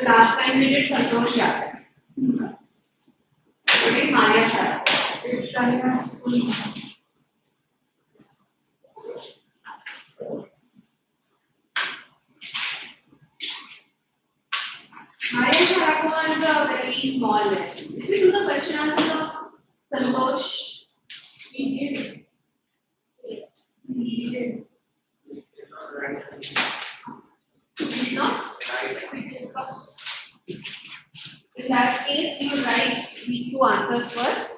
Last time we did Santosh Yadav. Today Maria Shah. It's Maria school. Maria Shah was a very small lesson. Did we do the question answer of Santosh? We did. We did. No? We discussed. In that case, you write these two answers first.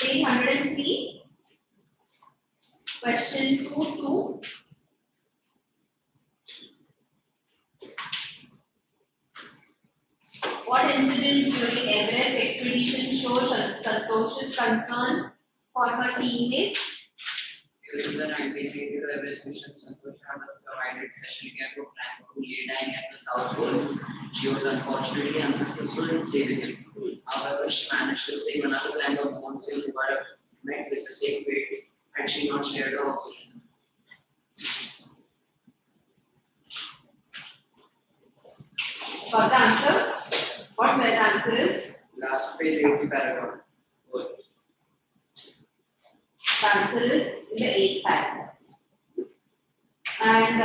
Page 103. Question 2. What incidents during Everest expedition show Santosh's concern for her teammates? During the 1982 Everest mission, Santosh had provided special care to Frank, who lay dying at the South Pole. She was unfortunately unsuccessful in saving him. However, she managed to save another climber, Monsieur, who would have met with the same fate had she not shared her oxygen. Got the answer? What the answer is? Last page, 8th paragraph. Good. The answer is in the 8th paragraph. And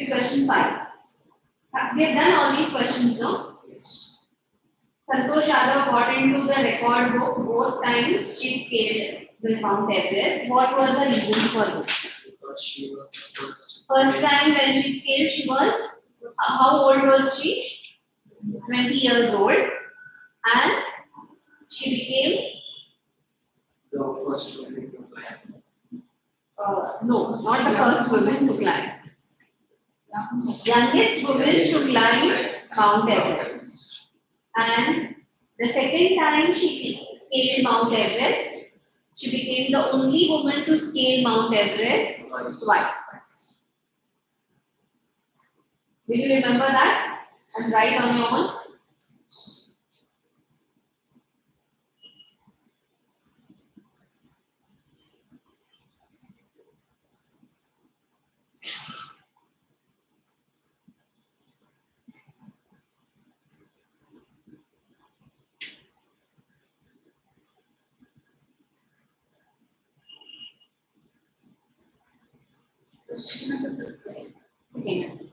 question 5. We have done all these questions, no? Yes. Santosh Yadav got into the record book both times she scaled the Mount Everest. What were the reasons for this? Because she was the first. First time when she scaled, she was, how old was she? 20 years old. And she became The first woman to climb. no, not the first woman to climb. Youngest woman to climb Mount Everest. And the second time she scaled Mount Everest, she became the only woman to scale Mount Everest twice. Will you remember that and write on your own? Second.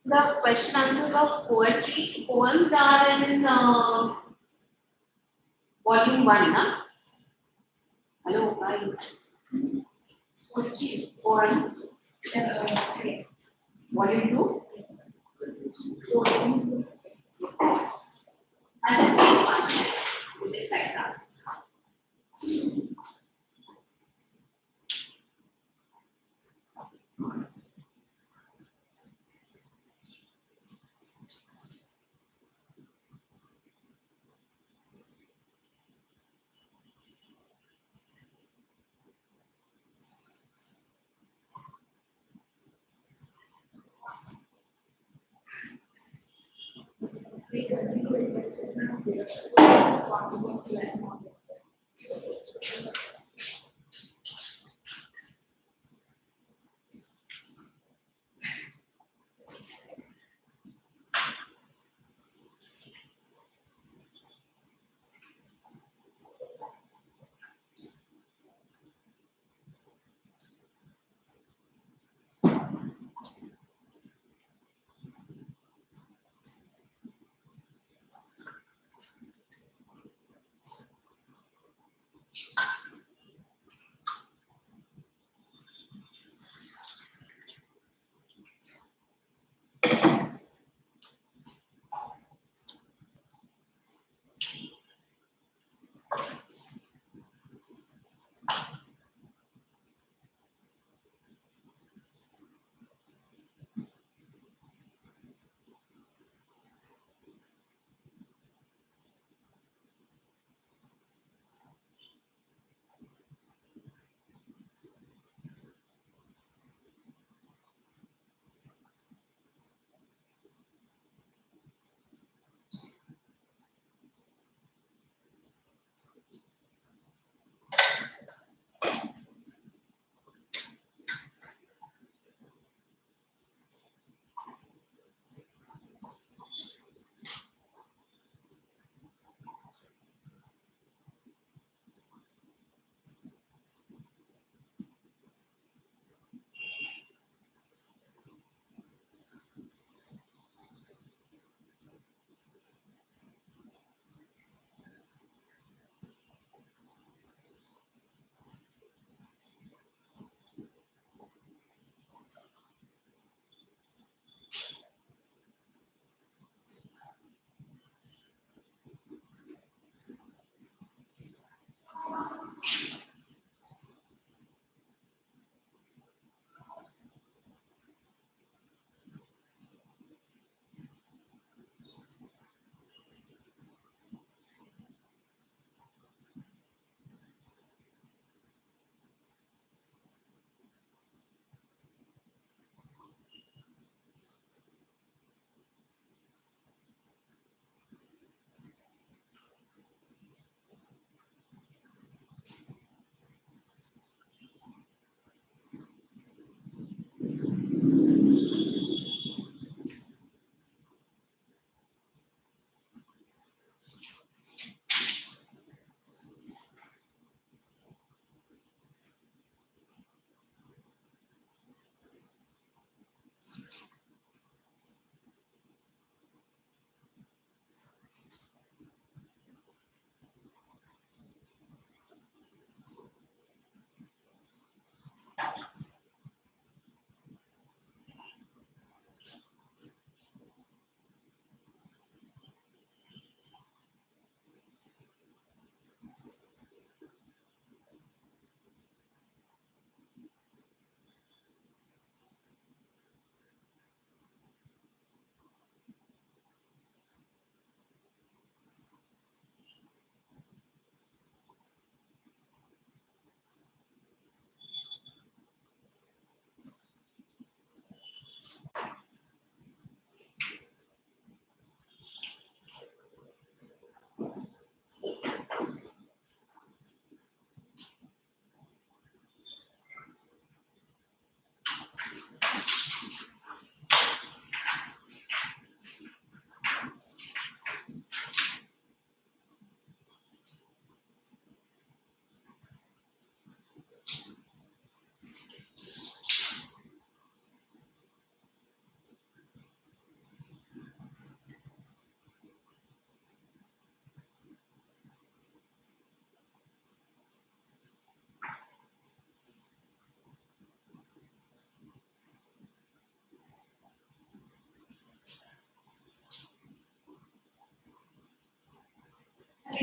The question answers of poetry, poems are in volume 1, na? Hello, hi. Poetry, poems. Volume 2? And the same one, with this like that.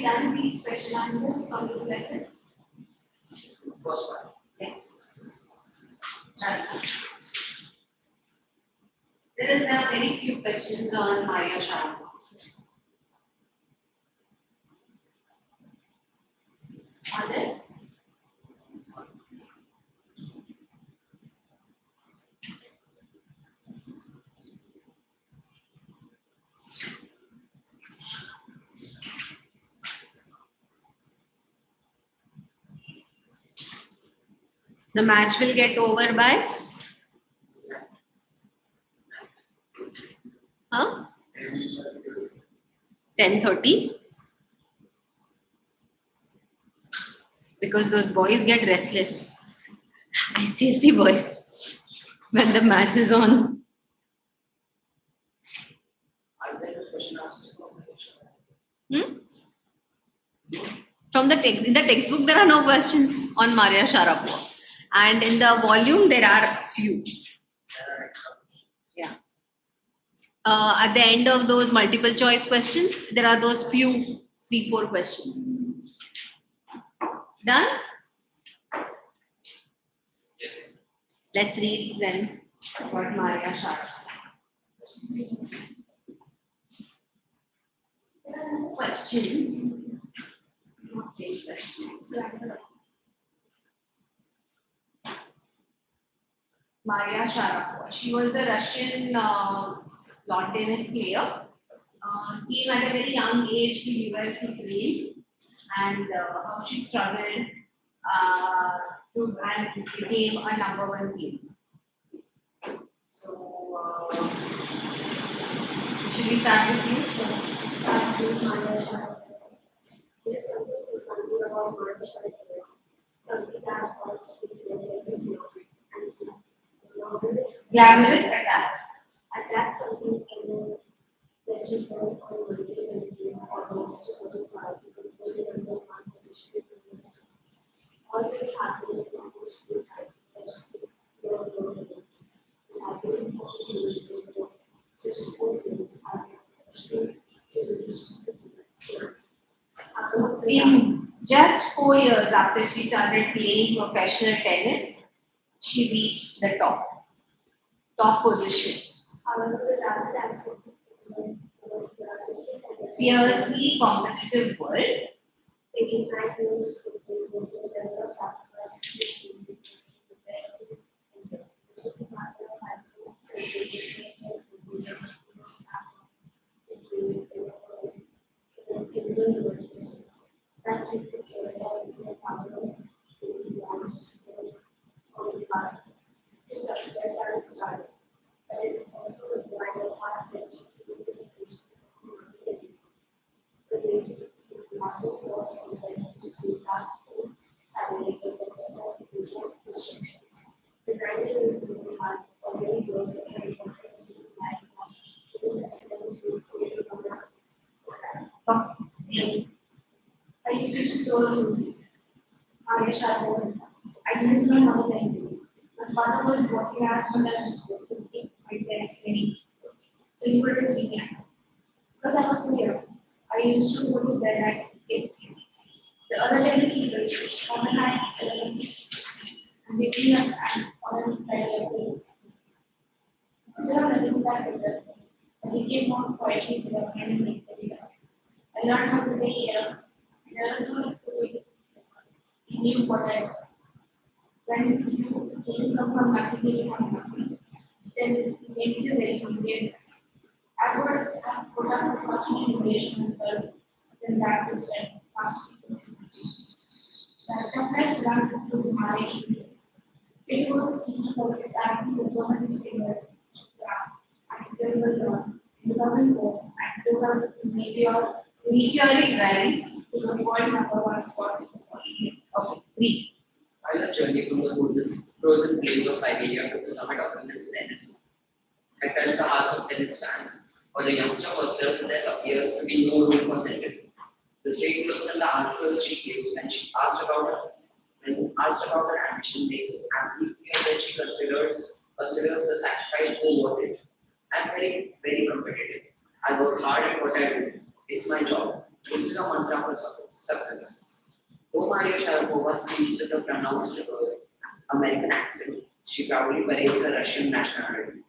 you done these question answers from this lesson? First one. Yes. That's it. There are very few questions on Maria Sharma. Are there? The match will get over by? Huh? 10:30? Because those boys get restless. ICSE boys. When the match is on. Are there question answers from From the text, in the textbook there are no questions on Maria Sharapova. And in the volume there are few. Yeah. At the end of those multiple choice questions, there are those few 3-4 questions. Done? Yes. Let's read then what Maria Sharapova. There are no questions. Okay, questions. Maria Sharapova. She was a Russian lawn tennis player. Came at a very young age to US to play, and how she struggled and became a #1 player. So, should we start with you? Maria Sharapova. This something is something about Maria Sharapova. Something that also is very Glamorous attack something in that is very on almost 2005 including number one position in the West. All this happening in almost 3 times West is happening for just 4 years as a In just 4 years after she started playing professional tennis, she reached the top position. however, the rapid aspect Fiercely competitive world. taking 9 years to the sacrifice to success and start, but it also requires a hard work the market was compared to see that suddenly there was no restrictions. The graduate will have already worked in the conference in life. This excellence will create a number of I used to be so Maria Sharapova. I used to know how to my father was working as much as my parents training. So he couldn't see me. Because I was so young. I used to go to bed at 8. The other day he was on the night 11. And waking up and on Friday at 8. Instead of letting that with us, I became more quietly with a friend and make the I learned how to take care of I learned how to he knew what I was. When you come from nothing, you have nothing, then it makes you very hungry. I would have put up much more information myself than that was said past people's. The first answers to my it was a key for it that the government is saying that I will in 2004 and 2000 meteoric rise to the world #1 spot. Okay, read. While a journey from the frozen plains of Siberia to the summit of women's tennis, I touched the hearts of tennis fans. For the youngster herself, there appears to be no room for sentiment. The straight looks and the answers she gives when asked about her ambition makes it amply clear that she considers the sacrifice more worth it. I'm very, very competitive. I work hard at what I do. It's my job. This is a mantra for success. Though Maria Sharapova speaks with a pronounced American accent, she proudly parades her Russian nationality.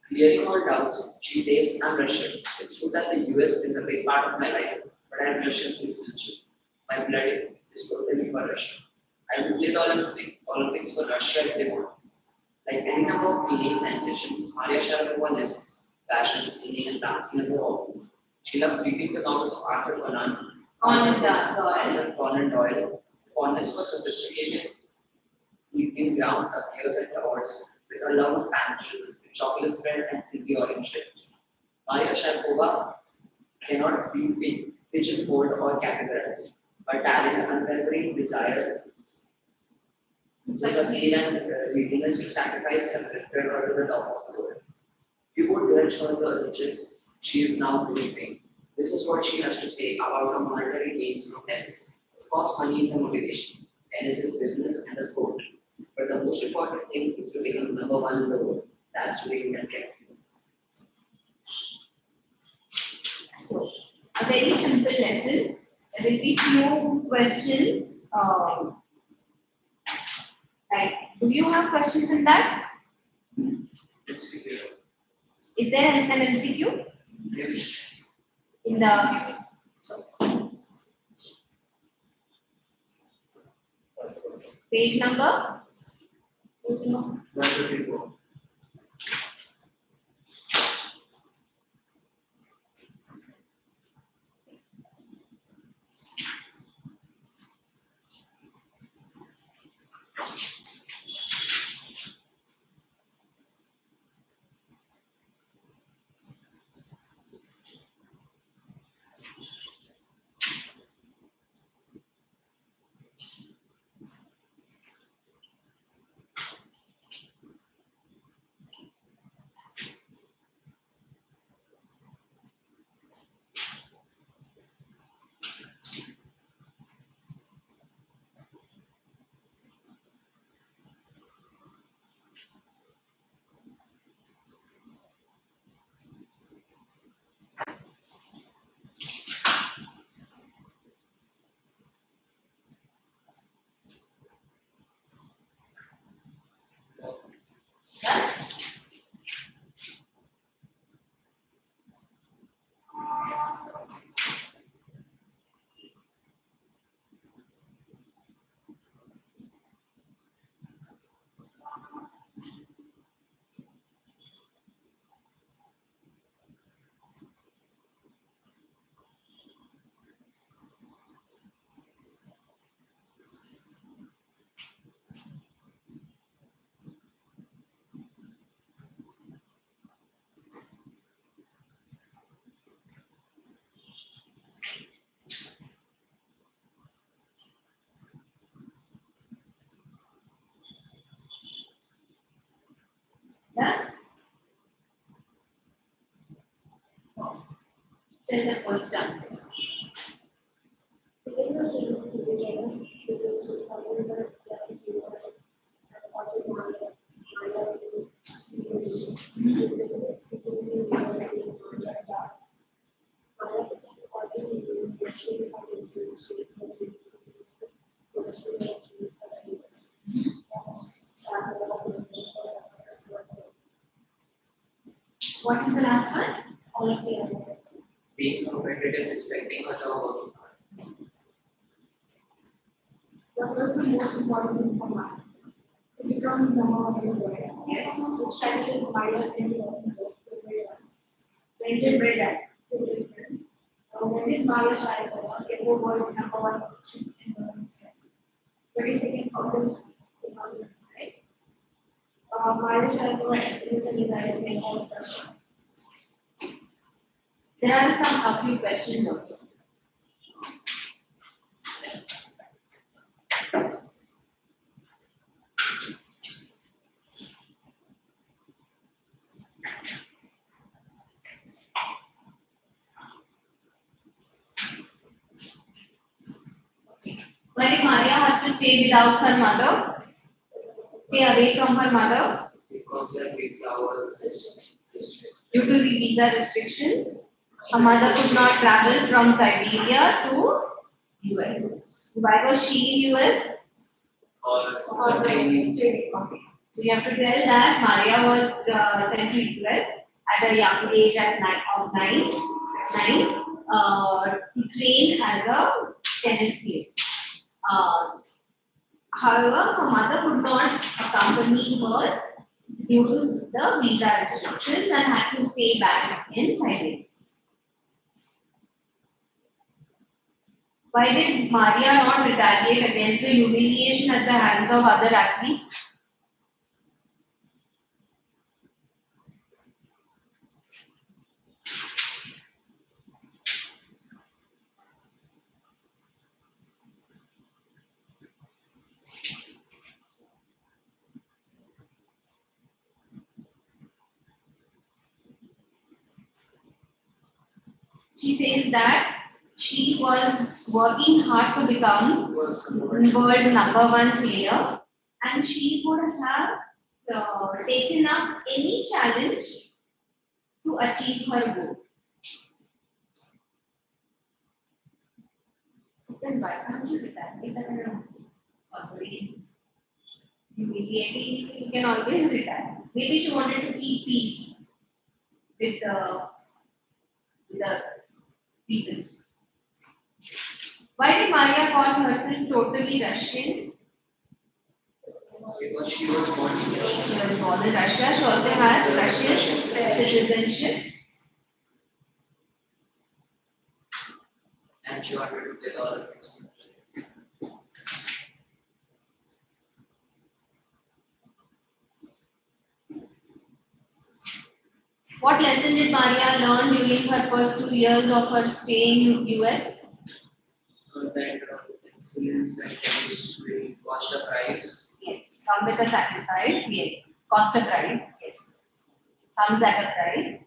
Clearing all doubts, she says, I'm Russian. It's true that the US is a big part of my life, but I have Russian citizenship. My blood is totally for Russia. I will play the Olympics for Russia if they want. Like any number of teenage sensations, Maria Sharapova lists fashion, singing, and dancing as her hobbies. She loves reading the novels of Arthur Conan Doyle. Fondness for sophisticated evening gowns appears at the odds with a love of pancakes, chocolate spread, and fizzy orange drinks. Maria Sharapova cannot be pigeonholed or categorized. Her talent, unwavering desire to succeed and willingness to sacrifice have lifted her to the top of the world. If you would dwell on the riches she is now living, this is what she has to say about her monetary gains from tennis. Of course, money is a motivation. Tennis is business and a sport. But the most important thing is to become number one in the world. That's the way you can get. So, a very simple lesson. There will be few questions. Right. Do you have questions in that? Is there an MCQ? Yes. In the page number? 154. Yeah? Then the first answers. Together, so you can begin because we have a number of people and what we want to What is the last one? all of the other. Being competitive, respecting a job working hard. What was the most important thing for Maya? To become number one in the world. Yes. Which started with Maya in 2004. When did Red when did Maya Sharapova get the world number one position in the women's tennis? 22nd August 2005. Maya Sharapova experienced a desire in all of Russia. There are a few questions also. Why did Maria have to stay without her mother? Stay away from her mother? Because of visa Due to the visa restrictions. Her mother could not travel from Siberia to US. Why was she in US? Or training. Okay. So you have to tell that Maria was sent to US at a young age at nine. Trained as a tennis player. However, her mother could not accompany her due to the visa restrictions and had to stay back in Siberia. Why did Maria not retaliate against the humiliation at the hands of other athletes? She says that she was working hard to become world's #1 player, and she would have taken up any challenge to achieve her goal. Then why can't you retaliate when somebody is humiliating you? You can always retaliate. Maybe she wanted to keep peace with the people. Why did Maria call herself totally Russian? Because she was born in Russia. She was born in Russia. She also has Russian citizenship. And she wanted to play the Olympics. What lesson did Maria learn during her first 2 years of her stay in US? That excellence and chemistry cost a price. Yes. Come with a sacrifice. Yes. Cost a price. Yes. Comes at a price.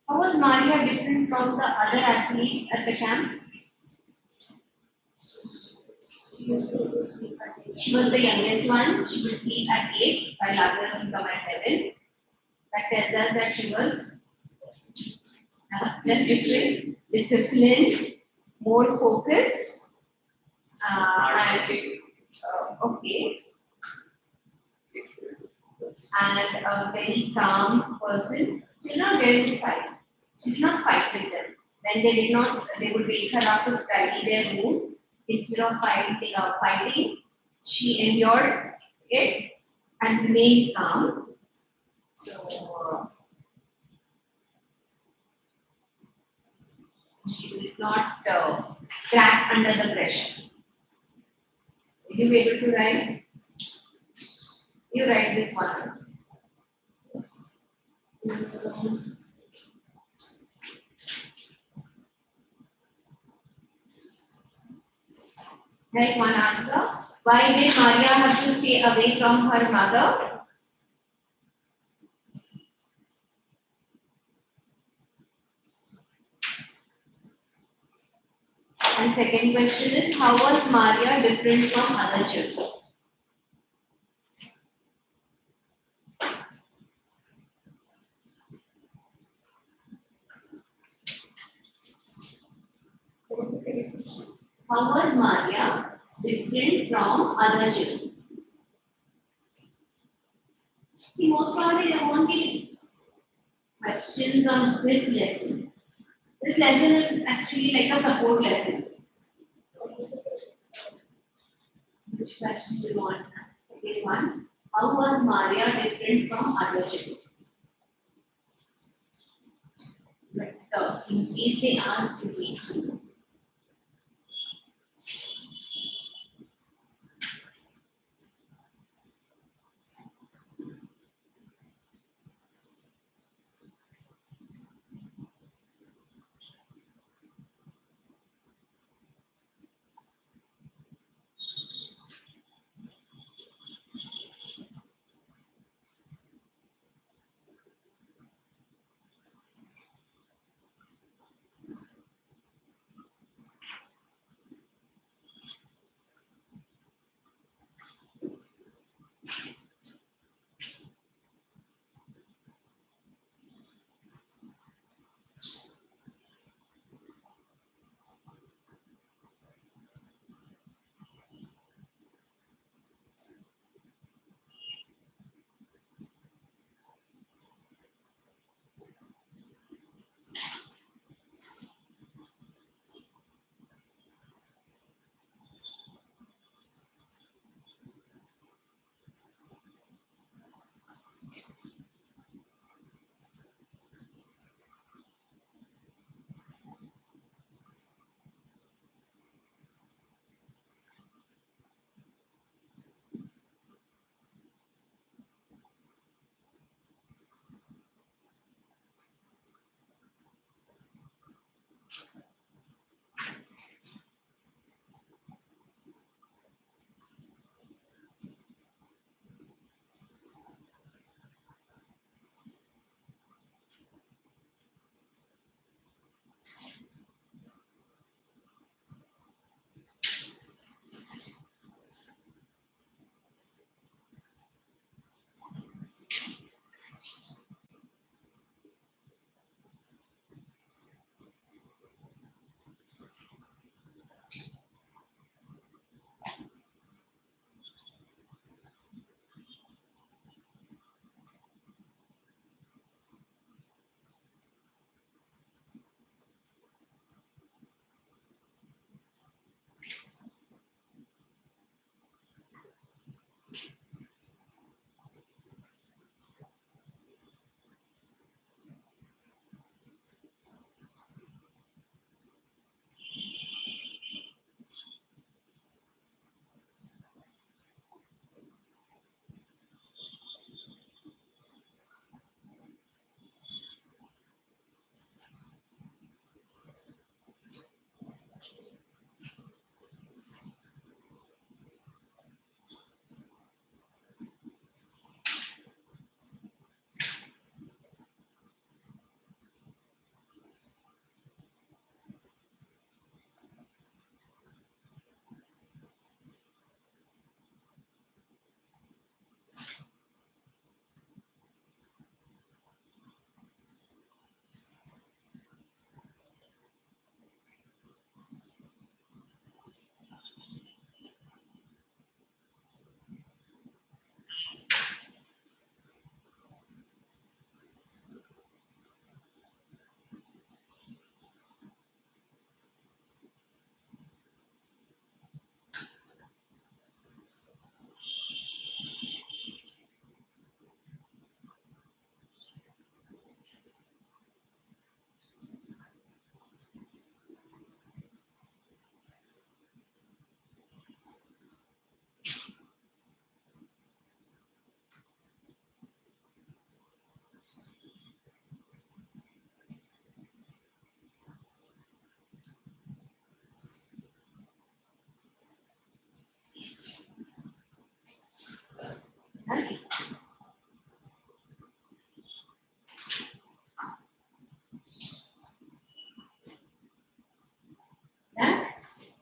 How was Maria different from the other athletes at the camp? She was the youngest one. She would sleep at 8 while others would come at 7. That tells us that she was less disciplined, more focused, okay, and a very calm person. She did not get into fight. She did not fight with them. When they would wake her up to tidy their room. Instead of fighting, she endured it and remained calm. So she did not crack under the pressure. Will you be able to write? You write this one. Write one answer. Why did Maria have to stay away from her mother? And second question is, how was Maria different from other children? How was Maria different from other children? See, most probably there won't be questions on this lesson. This lesson is actually like a support lesson. Which question do you want? Second one. How was Maria different from other children? But in case they ask me,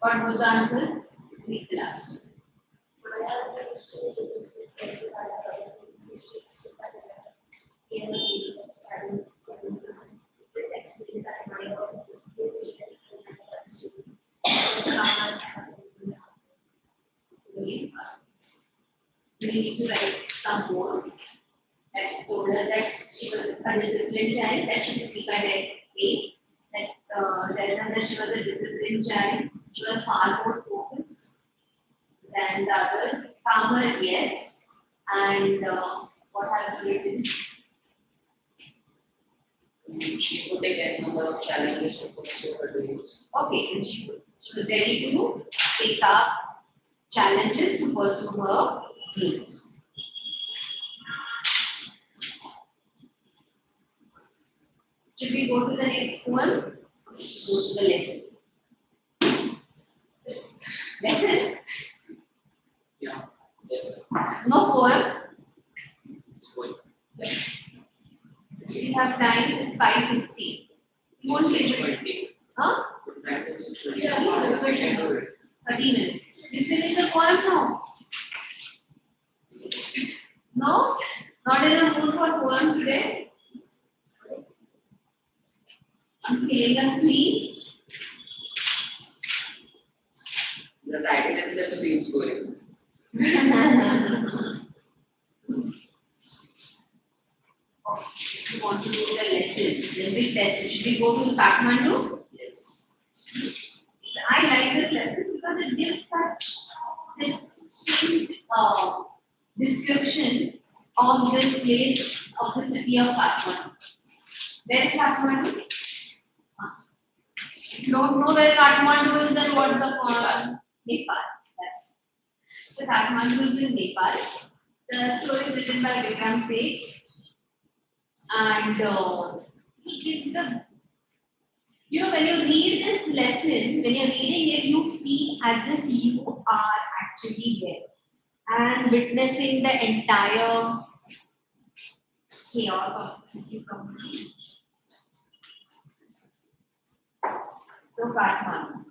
What were the answers? Read the last. Malayalam used to be used to everybody, this experience that my also displays We need to write some more. That told her that she was a disciplined child, that she would sleep at 8. That told her that she was a disciplined child, she was far more focused than the others. Calmer, yes. And what have you written? She could take any number of challenges to pursue her dreams. Okay, and she was ready to take up challenges to pursue her dreams. Should we go to the next poem? Go to the lesson. Lesson? Yeah. Yes. No poem. It's going. We have time. It's 5:50. You won't change it. 20. Huh? Good practice. It's really Yeah, hard. 30 minutes. 30 minutes. This is the poem now. No? Not in the mood for poem today. I'm feeling unclean. The title itself seems boring. If you want to do the lesson, then which lesson? Should we go to Kathmandu? Yes. I like this lesson because it gives such distinct description of this place, of the city of Kathmandu. Where is Kathmandu? If you don't know where Kathmandu is, then what the Nepal. That's so Kathmandu is in Nepal. The story is written by Vikram Seth, and he gives a. You know, when you read this lesson, when you're reading it, you feel as if you are actually there and witnessing the entire chaos of the city from within. So, Kathmandu.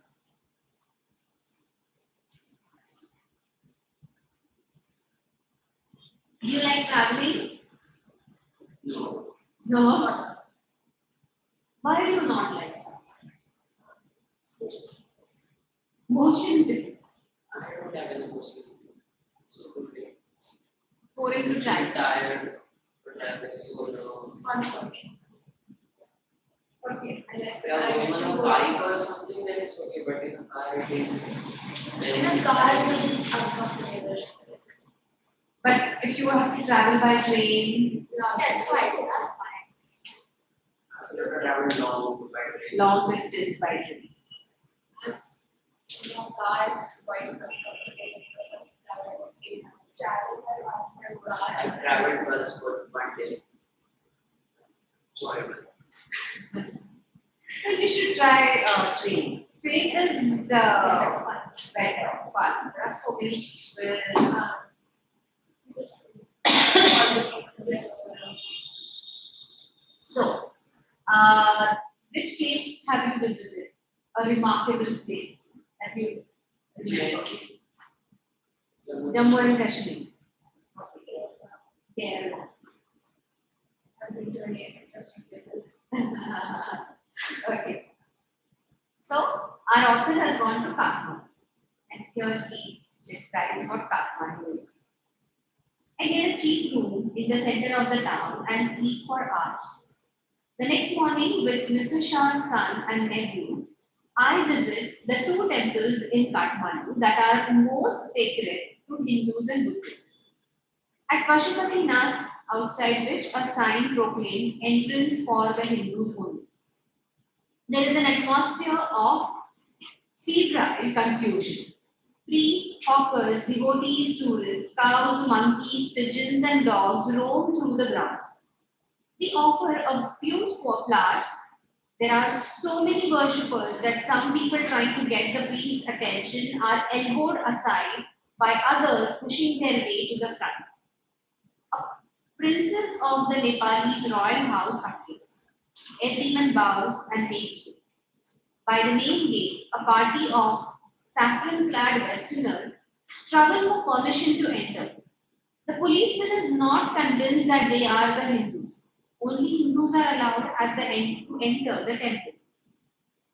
Do you like traveling? No. No. Why do you not like that? Motion sickness. I don't have any courses. So good day. Boring to I'm travel. tired. But I have to go around. Fun for me. Okay, If we are going on a bike or something, then it's okay. But in a car, it is very in a car, it's uncomfortable. But if you have to travel by train, That's why I say that's fine. I've never traveled long by train. long distance by train. In a car, it's quite uncomfortable. I've traveled bus for one day. Enjoyable. So you should try train. Train is better, fun. There are so many people. So, which place have you visited? A remarkable place that you remember? Jammu and Kashmir. Kerala. I've been to many interesting places. Okay. So, our author has gone to Kathmandu, and here he describes what Kathmandu is. I get a cheap room in the center of the town and sleep for hours. The next morning, with Mr. Shah's son and nephew, I visit the two temples in Kathmandu that are most sacred to Hindus and Buddhists. At Pashupatinath, outside which a sign proclaims entrance for the Hindus only. There is an atmosphere of febrile confusion. Priests, hawkers, devotees, tourists, cows, monkeys, pigeons, and dogs roam through the grounds. We offer a few flowers. There are so many worshippers that some people trying to get the priest's attention are elbowed aside by others pushing their way to the front. A princess of the Nepalese royal house appears. Everyone bows and makes way. By the main gate, a party of saffron-clad Westerners struggle for permission to enter. The policeman is not convinced that they are the Hindus. Only Hindus are allowed at the end to enter the temple.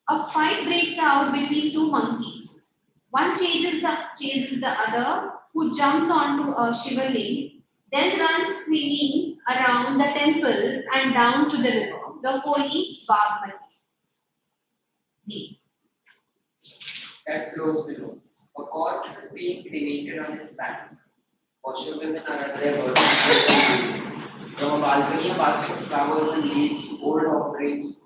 A fight breaks out between two monkeys. One chases the other, who jumps onto a Shivaling, then runs screaming around the temples and down to the river, the holy Bagmati. that flows below. A corpse is being cremated on its banks. Washerwomen are at their work. From a balcony, a basket of flowers and leaves, old offerings,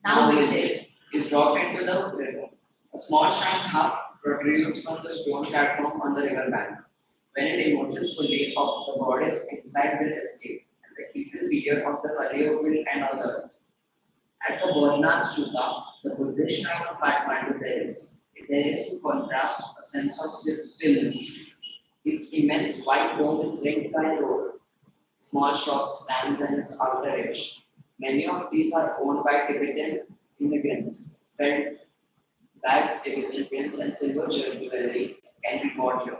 Now now built wilted, is dropped into the river. A small shrine half protrudes from the stone platform on the river bank. When it emerges fully of the goddess inside will escape, and the evil period of the Kaliyug will end on the earth. At the Bodhnath Sutta, the Buddhist shrine of Kathmandu, there is, in contrast, a sense of stillness. Its immense white dome is ringed by a road. Small shops stands on its outer edge. Many of these are owned by Tibetan immigrants. Felt bags, Tibetan prints, and silver jewelry can be bought here.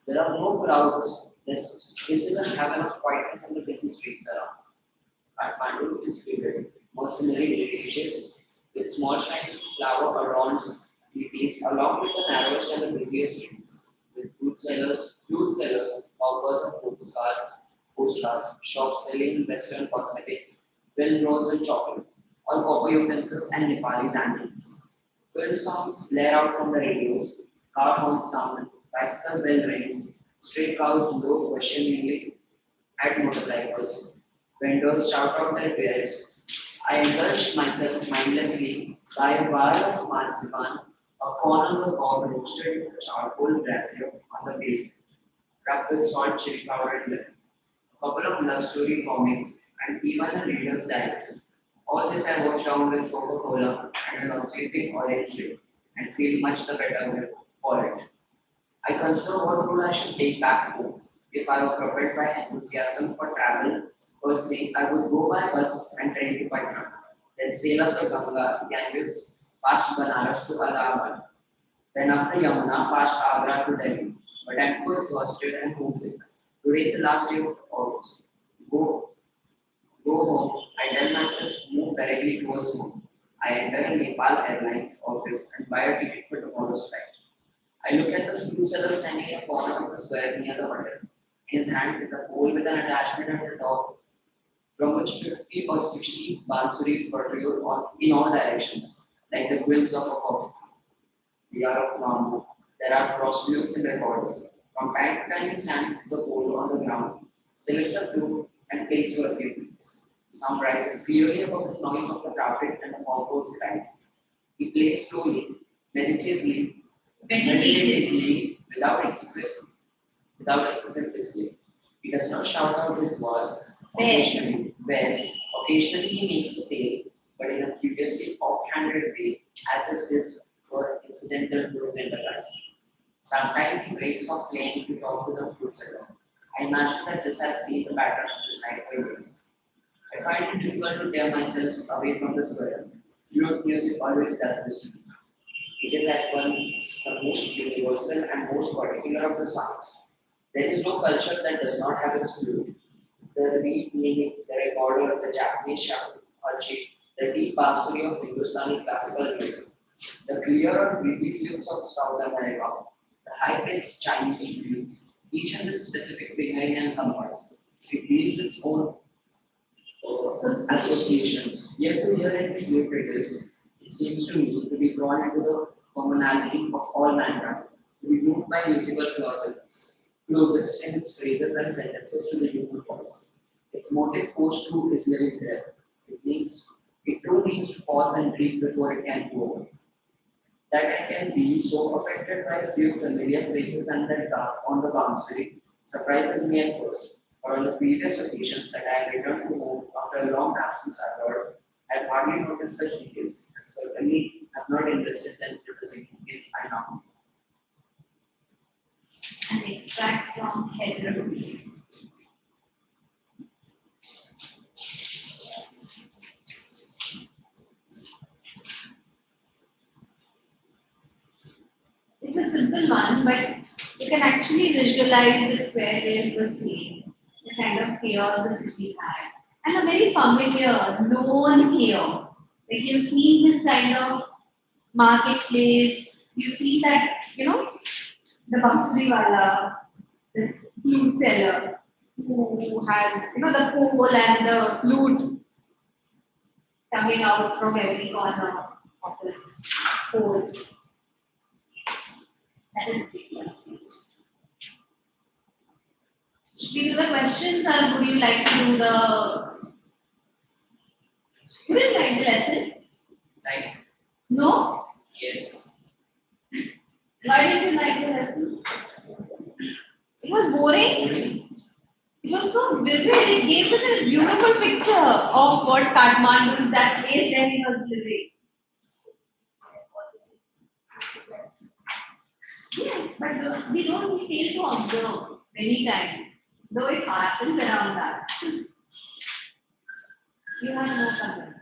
There are no crowds. This is a heaven of quietness in the busy streets around. Kathmandu is vivid, mercenary religious, with small shrines to flower around deities, along with the narrowest and the busiest streets, with fruit sellers, hawkers of postcards, shops selling Western cosmetics, bill rolls and chocolate, all copper utensils and Nepalese antiques. Film songs blare out from the radios, car horns sound, bicycle bell rings, stray cows low questioningly at motorcycles. Vendors shout out their wares. I indulged myself mindlessly by a bar of marzipan, a corn on the cob roasted with a charcoal brazier on the grill, rubbed with salt, chili powder, and lemon. A couple of love story comics, and even a reader's digest. All this I washed down with Coca-Cola and a nauseating orange drink, and feel much the better for it. I consider what role I should take back home. If I were propelled by enthusiasm for travel, per se, I would go by bus and train to Patna, then sail up the Ganges, past Banaras to Allahabad, then up the Yamuna, past Agra to Delhi. But I'm too exhausted and homesick. Today is the last day of August. Go, go home. I tell myself to move directly towards home. I enter a Nepal Airlines office and buy a ticket for tomorrow's flight. I look at the fruit seller standing in a corner of the square near the hotel. In his hand is a pole with an attachment at the top, from which 50 or 60 bansuris protrude in all directions, like the quills of a cockatoo. We are of Nambu. There are prostitutes and recorders. From time to time, he stands the pole on the ground, selects a flute, and plays for a few minutes. The sound rises clearly above the noise of the traffic and the concourse cries. He plays slowly, meditatively, without excessive display. He does not shout out his words. Occasionally he makes a sale, but in a curiously offhanded way, as if this were incidental to his enterprise. Sometimes he breaks off playing to talk to the flute seller. I imagine that this has been the pattern of his life for years. I find it difficult to tear myself away from the square. Flute music always does this to me. It is at once the most universal and most particular of the sounds. There is no culture that does not have its flute. The reed meaning, the recorder, the Japanese shakuhachi, the deep bansuri of Hindustani classical music, the clear or breathy flutes of South America, the high-pitched Chinese flutes. Each has its specific fingering and compass. It leaves its own associations. Yet to hear and flute it seems to me to be drawn into the commonality of all mankind, to be moved by musical closest in its phrases and sentences to the human voice. Its motive force too is living there. It too needs to pause and breathe before it can go on. That I can be so affected by a few familiar phrases and that on the boundary surprises me at first. But on the previous occasions that I have returned to home after a long absence abroad, I have hardly noticed such details, and certainly have not invested them into the significance I now know. An extract from Headroom. simple one, but you can actually visualize the square wave was seeing, the kind of chaos the city had, and a very familiar, known chaos. Like you've seen this kind of marketplace, you see that, the Bansuri wala, this flute seller who has, the pole and the flute coming out from every corner of this pole. That is it. Should we do the questions or would you like to do the... You didn't like the lesson? Right? No? Yes. Why didn't you like the lesson? It was boring. It was so vivid. It gave such a beautiful picture of what Kathmandu is, that place where he was living. Yes, but we fail to observe many times, though it happens around us. You have no comments.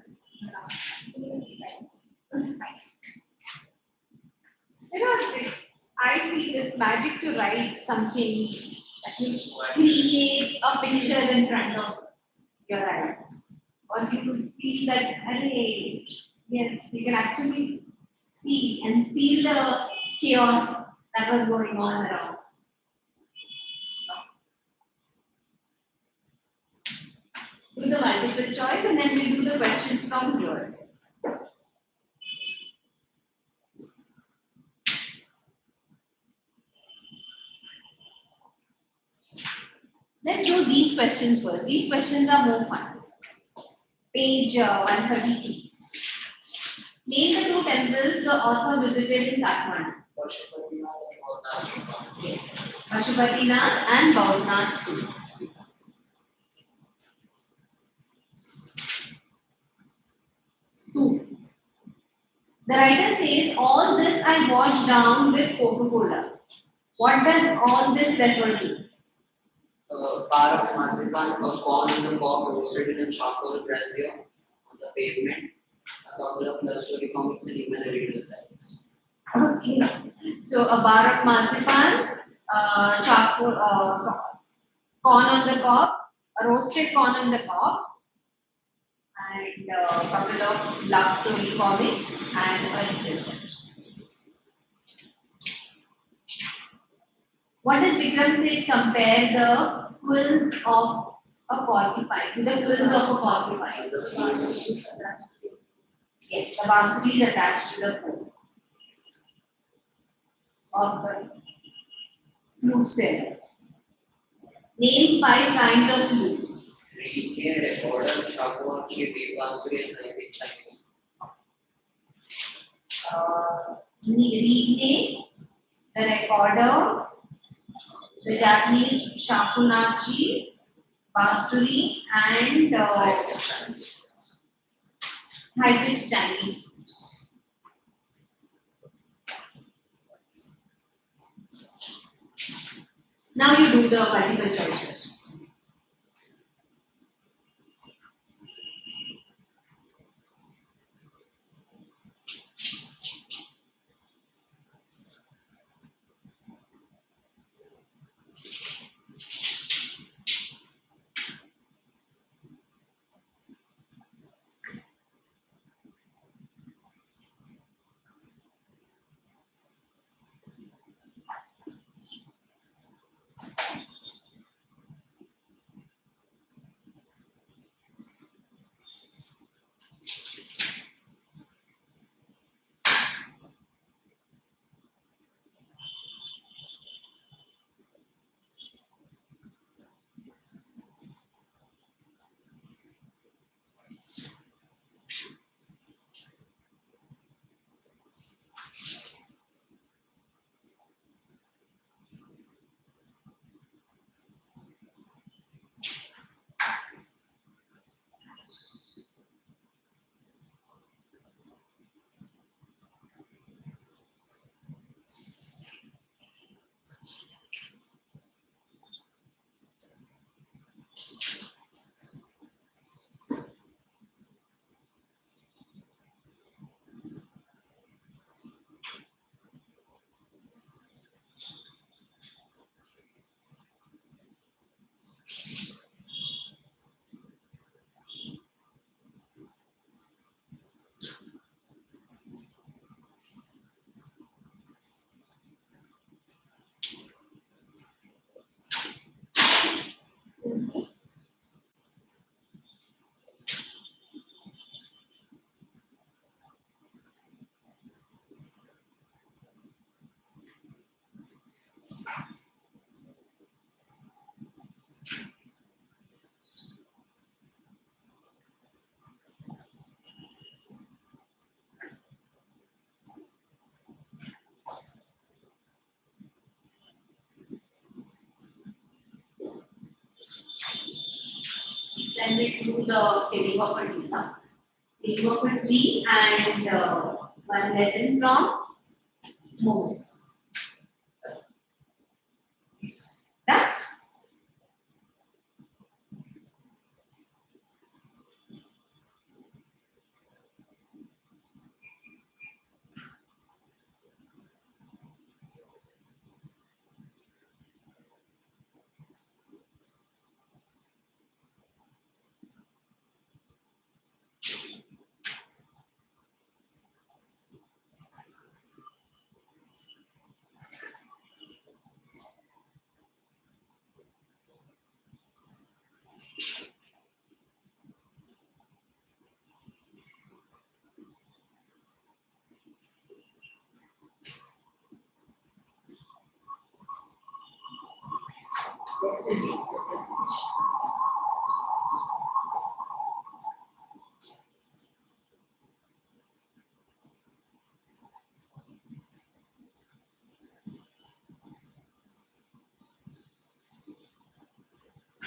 I feel it's magic to write something that you create a picture in front of your eyes. Or you could feel that, array, yes, you can actually see and feel the chaos that was going on around. Do the multiple choice and then we do the questions from here. Let's do these questions first. These questions are more fun. Page 132. Name the two temples the author visited in Kathmandu. Yes. Pashupatinath and Baunath. 2. The writer says, all this I washed down with Coca-Cola. What does all this refer to? Bar of marzipan, a corn in the cob roasted in a charcoal brazier on the pavement, a couple of love story comics, and even a reader's digest. Okay. So a bar of marzipan, charcoal, corn on the cob, a roasted corn on the cob, and a couple of love story comics, and a reader's digest. What does Vikram say? Compare the quills of a porcupine to the quills of a porcupine. Yes, the bansuri is attached to the quill of the flute seller. Name 5 kinds of flutes. Reed, recorder, shakuhachi, bansuri, and Arabic Chinese. Reed name, the recorder, the Japanese shakunachi, bansuri, and high-pitched Chinese flutes. Now you do the multiple choice questions. then we do the filling of a tree. Now, filling of a tree and one lesson from Moses. Done? Let's do this.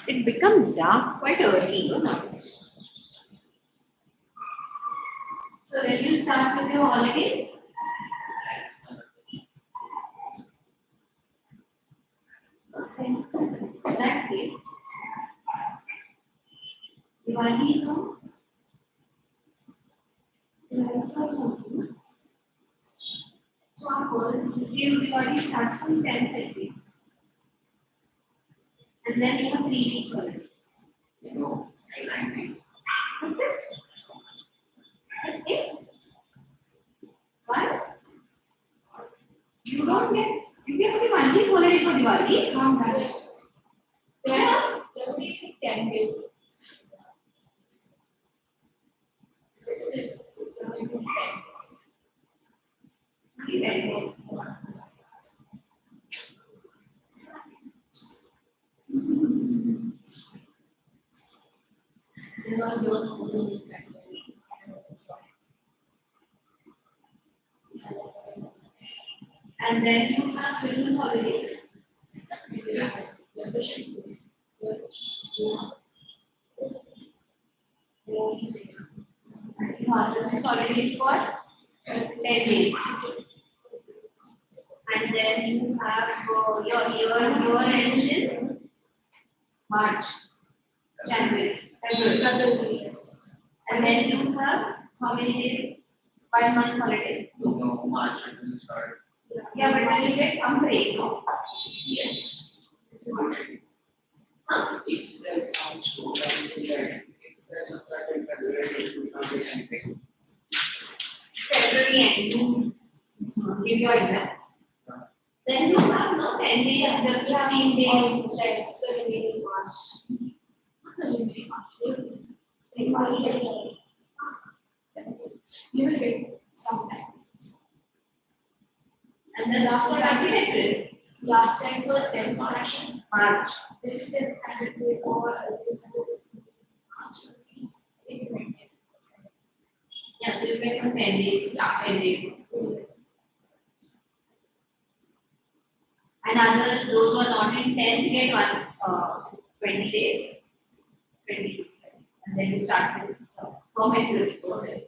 It becomes dark quite early, no? Now. So when you start with your holidays? Okay. That day. Diwali is on? So our first day of Diwali starts from 10:30. And then you have 3 weeks holiday. No, I like it. That's it. That's it. Why? You don't get, you get only 1 week holiday for Diwali. Not that is. Yeah. There will be 10 days. It's going to be 10 days. Only 10 days. There are those who do these 10 days. And then you have Christmas holidays. Yes, the Christians do. And you have Christmas holidays for 10 days. And then you have your ends in March, January, February. Yes. And then you have how many days? 1 month holiday. No, March it will start. Yeah, but then you get some break, no? Yes. Huh? If that sounds so right, if there's a certain February, it will not be anything. February end, you give your exams. Then you have no 10 days, there will have 8 days. That's the remaining March. Not the remaining March. You will get some time. And then after that is April. Last time was 10th session. March. This 10th standard will over this March. Yeah, so you get some 10 days, yeah, 10 days. And others, those who are not in 10th get 20 days. 20 days. And then you start with from April process.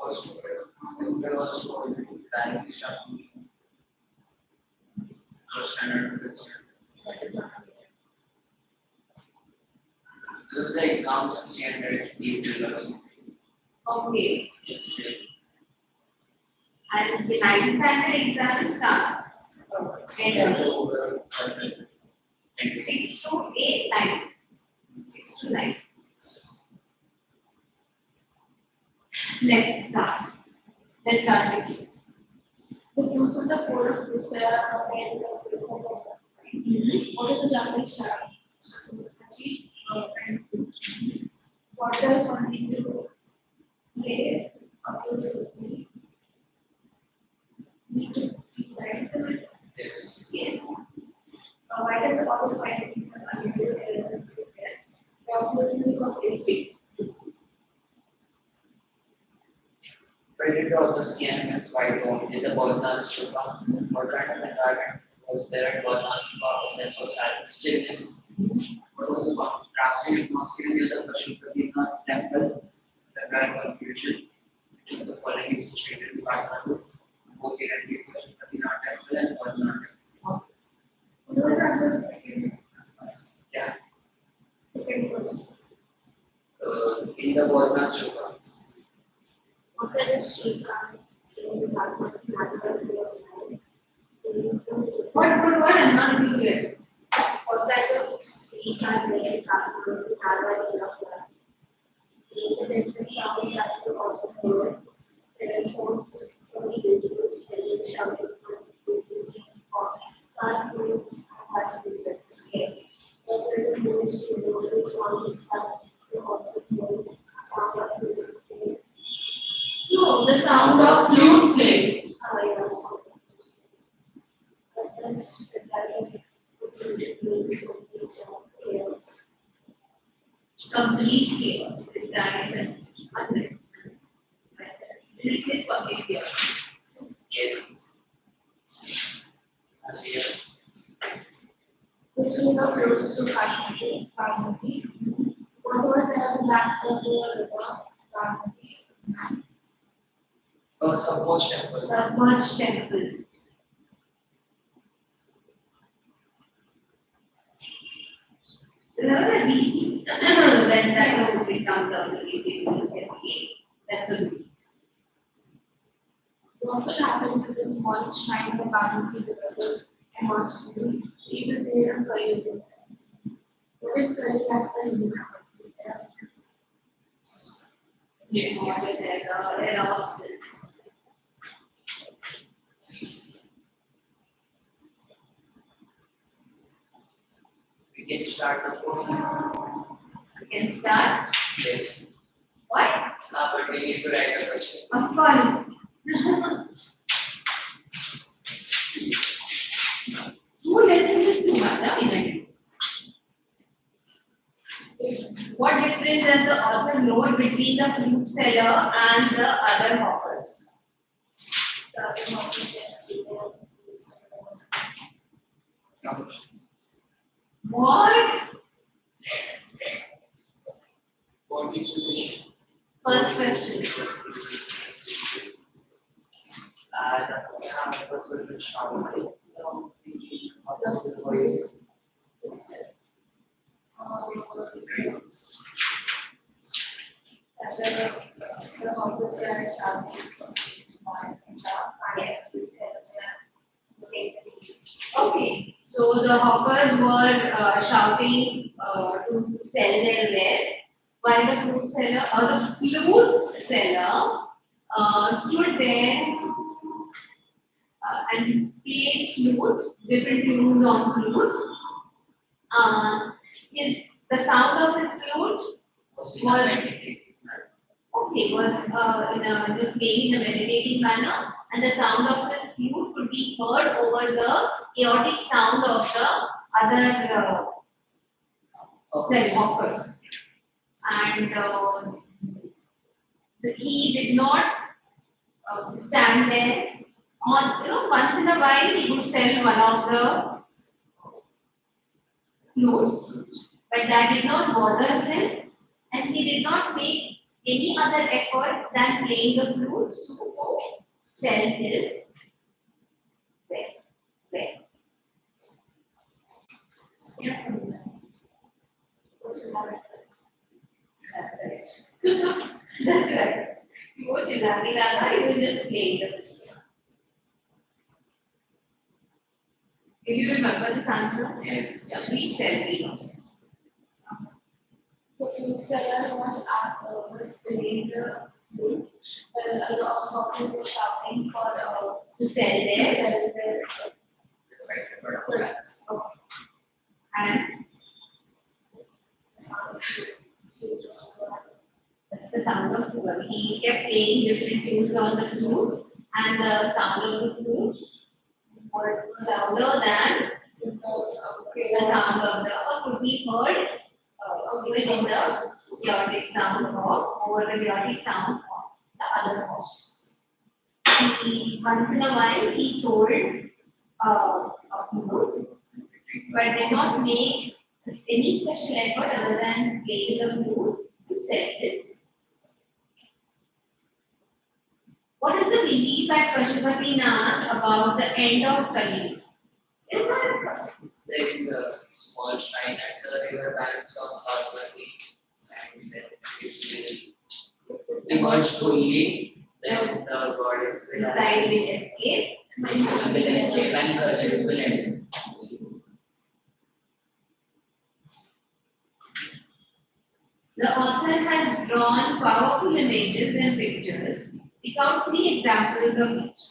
Also, there was also directly start first standard. This is the exam that we ended April or something. Okay. Yes, And the 9th standard exams start over present. 6 to 8, 9. 6 to 9. Let's start. Let's start with you. The fruits of the board of fruits are and the fruits of the What is the Japanese star? Achieve and what does one need to do? Lay a fruits with me. Need to be right to it. Yes. Yes. Why does the author find it unlimited element is there? The author will become sweet. Where did the author see animals white bone? Did the Bodhana Stupa? What kind of environment was there at Bodhana Stupa? A sense of silence, stillness. What was the fasting atmosphere near the Pashupatinath temple, there were confusion. Which of the following is situated in Kathmandu? Both the Pashupatinath temple and Badrinath temple. What was the answer to the second Yeah. question? In the Badrinath Shubha. What kind of streets are in the What's good word? I'm not really clear. What kinds of streets are there in Kathmandu, Naga, and Yellowknife? The different sounds that you also hear. There are sounds from the videos, and you shouting and using for plant roots and hospitals. Yes. Also, the most universal sounds that you also hear. Sound of music. No, the sound of flute playing. Yes. But that's the kind of complete chaos. Complete chaos. It is complete chaos. Yes. As here. Which river flows through Kathmandu? What was the banks of the river? Submerged temple. Submerged temple. Remember the DT? When that movie comes out, the DT escape. That's a movie. What will happen to the small shrine of the battlefield river and March movie? Even there and Kali. What is Kali as per Hindu? Yes. There are options. We can start the program. You can start. Yes. What? But we need to write a question. Of course. Who listens too much? What difference does the author note between the flute seller and the other hoppers? The other one is just What? What is the question? First question. The person will shout. The voice. the officer Okay, so the hawkers were shouting to sell their wares, while the fruit seller or the flute seller stood there and played flute, different tunes on flute. The sound of his flute was just playing in a meditating manner, and the sound of his flute could be heard over the chaotic sound of the other hawkers. And he did not stand there. Once in a while he would sell one of the flutes, but that did not bother him, and he did not make any other effort than playing the flute to sell his ware. Yes, that's right. That's right. He was just playing the flute. Do you remember this answer? Yes. Yeah, please tell me. The flute seller was playing the flute, while the hawkers were shouting for To sell their That's right. products. and the sound of flute. He kept playing different tunes on the flute, and the sound of the flute was louder than the sound of could be heard even in the chaotic sound over the chaotic sound of the other horses. Once in a while he sold a flute, but did not make any special effort other than playing the flute to set this. What is the belief at Pashupati Nath about the end of Kali? There is a small shrine at the river banks of Parvati, and then it will emerge fully. Then the goddess will Inside will escape. and then you will escape and Kali will end. The author has drawn powerful images and pictures. Pick out 3 examples of each.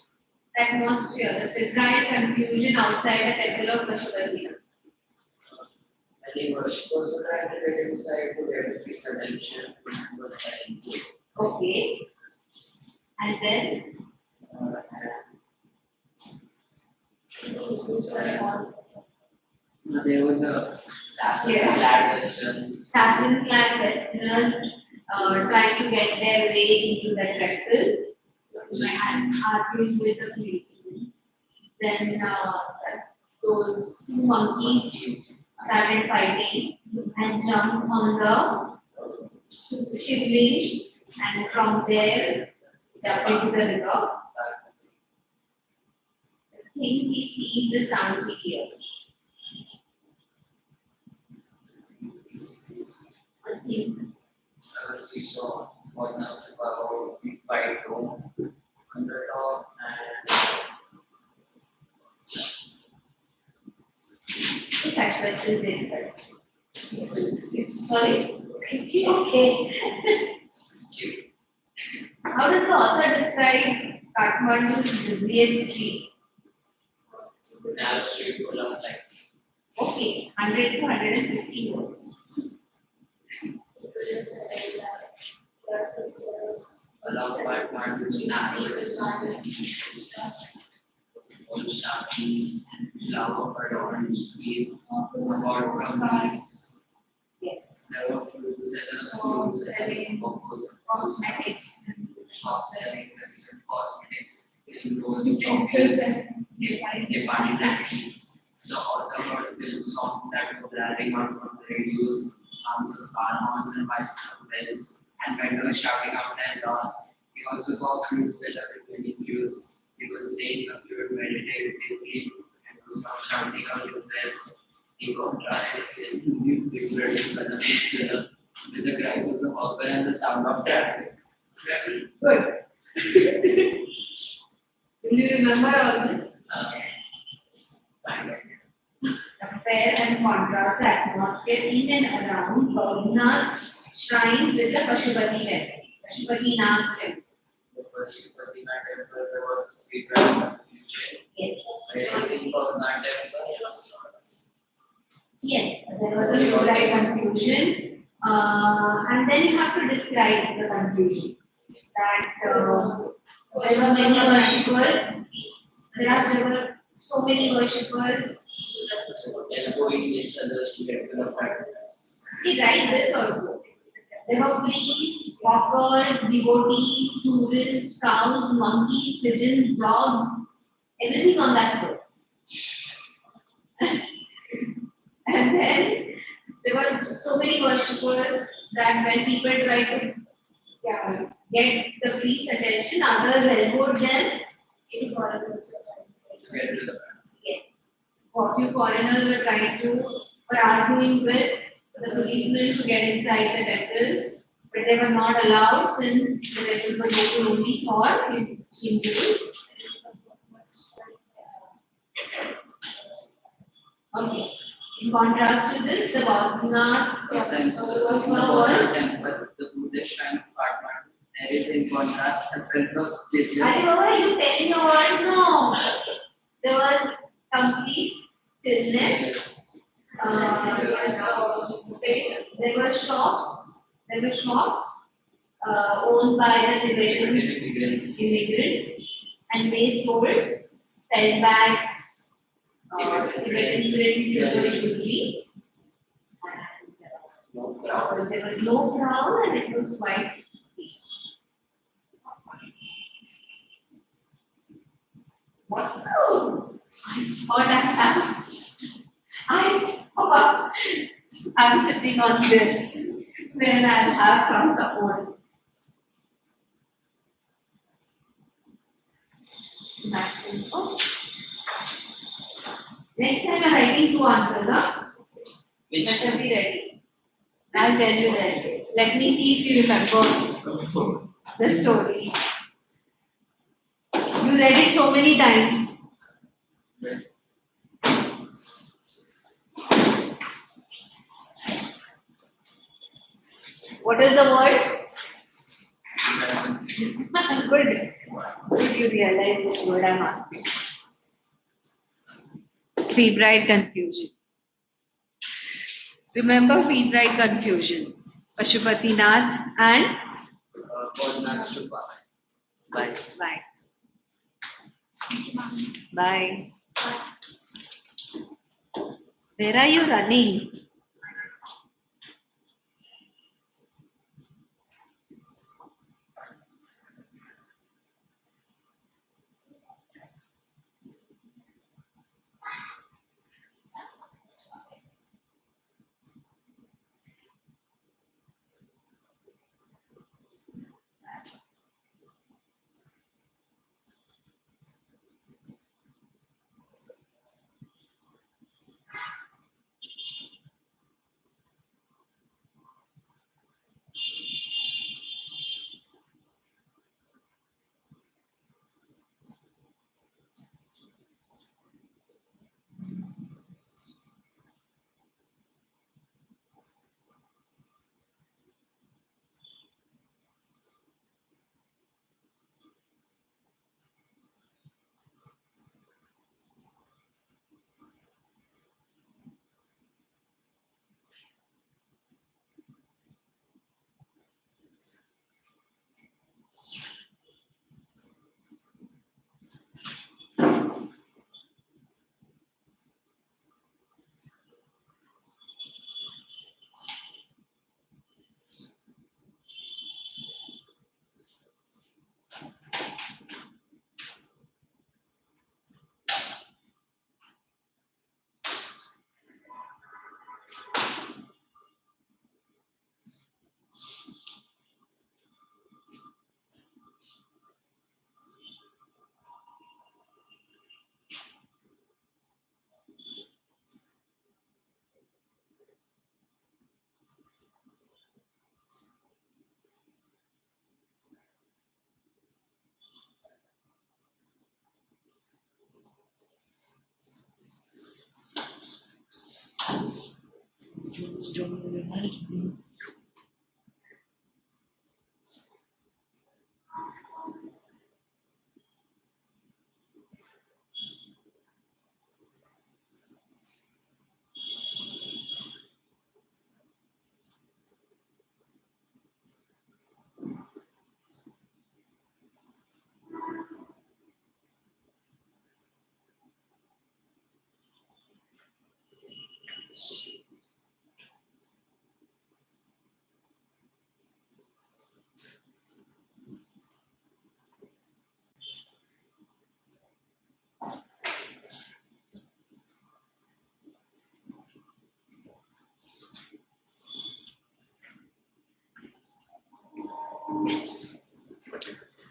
The atmosphere, the febrile confusion outside the temple of Pashupati. Many worshippers will try to get inside to get his attention. Okay. And then, There was a saffron-clad Westerns. saffron-clad Westerners trying to get their way into the temple and arguing with the policeman. Then those 2 monkeys started fighting and jumped on the shivling, and from there jumped into the river. The things he sees, the sounds he hears. The things. We saw one nurse about the white dome on the top Such questions they differ. and Sorry? Okay. skip. How does the author describe Kathmandu's busiest street? Narrow street full of life. Okay, 100 to 150 words. Along by Pandu's narrows, old sharpies and flower adorned seas, bought from these. Yes. There were fruit sellers, books, Cosmetics, shops selling western cosmetics, film rolls, chocolates, Nepali taxis. The author heard film songs that were blaring out from the radios, sounds of car horns and bicycle bells, and vendors shouting out their loss. He also saw flute seller with many flutes. He was playing the flute meditatively and was not shouting out his best. He contrasted his music seller with the cries of the hawker and the sound of traffic. Good. Will you remember all this? Compare and contrast the atmosphere in and around Bhavnath shrine with the Pashupati temple. Pashupati Nath temple. The first Pratima temple, there was a secret confusion. Yes. Whereas in Bhavnath temple, Yes, there was a right confusion. And then you have to describe the confusion. That there were many worshippers. There were so many worshippers. elbowing each other to get to the front. He writes this also. There were priests, hawkers, devotees, tourists, cows, monkeys, pigeons, dogs, everything on that road. And then there were so many worshippers that when people tried to get the priest's attention, others elbowed them. To get to the front. Yes. What few foreigners were trying to, were arguing with the policemen to get inside the temples, but they were not allowed since the temples were open only for Hindus. Okay. In contrast to this, the Bhavnath The sense of was the temple, the Buddhist shrine of Kathmandu, there is in contrast a sense of stillness. are you telling your words? No. There was complete stillness. There were shops. Owned by the Tibetan immigrants, and they sold felt bags, Tibetan prints, silver jewelry, and there was no crowd, and it was quite peaceful. What? I thought I focusing on this, then I'll have some support. Oh. Next time I'm writing 2 answers, huh? Which Let me be ready. I'll tell you that. Let me see if you remember the story. You read it so many times. What is the word? Good. Good, you realize this word I'm asking. Febrile confusion. Remember febrile confusion. Pashupatinath and Podnas to Bye. Bye. Bye. Where are you running?